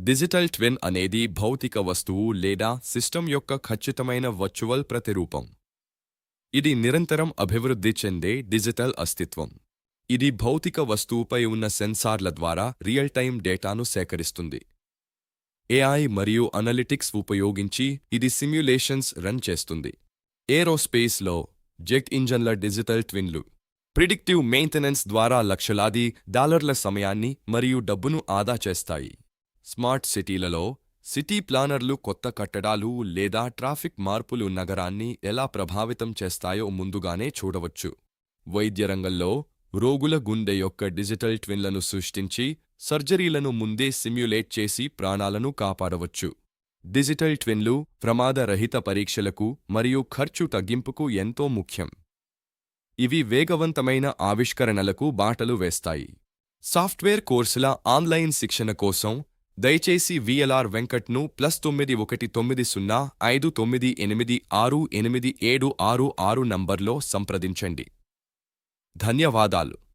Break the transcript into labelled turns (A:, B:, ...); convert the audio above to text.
A: Digital twin అనేది భౌతిక వస్తువు లేదా సిస్టమ్ యొక్క ఖచ్చితమైన వర్చువల్ ప్రతిరూపం. ఇది నిరంతరం అభివృద్ధి చెందే డిజిటల్ అస్తిత్వం. ఇది భౌతిక వస్తువుపై ఉన్న సెన్సార్ల ద్వారా రియల్ టైమ్ డేటాను సేకరిస్తుంది. ఏఐ మరియు అనలిటిక్స్ ఉపయోగించి ఇది సిమ్యులేషన్స్ రన్ చేస్తుంది. ఏరోస్పేస్లో జెట్ ఇంజన్ల డిజిటల్ ట్విన్లు ప్రిడిక్టివ్ మెయింటెనెన్స్ ద్వారా లక్షలాది డాలర్ల సమయాన్ని మరియు డబ్బును ఆదా చేస్తాయి. స్మార్ట్ సిటీలలో సిటీ ప్లానర్లు కొత్త కట్టడాలు లేదా ట్రాఫిక్ మార్పులు నగరాన్ని ఎలా ప్రభావితం చేస్తాయో ముందుగానే చూడవచ్చు. వైద్య రంగంలో రోగుల గుండె యొక్క డిజిటల్ ట్విన్లను సృష్టించి సర్జరీలను ముందే సిమ్యులేట్ చేసి ప్రాణాలను కాపాడవచ్చు. డిజిటల్ ట్విన్లు ప్రమాదరహిత పరీక్షలకు మరియు ఖర్చు తగ్గింపుకు ఎంతో ముఖ్యం. ఇవి వేగవంతమైన ఆవిష్కరణలకు బాటలు వేస్తాయి. సాఫ్ట్వేర్ కోర్సుల ఆన్లైన్ శిక్షణ కోసం దయచేసి VLR వెంకట్ను +919059868866 నంబర్లో సంప్రదించండి. ధన్యవాదాలు.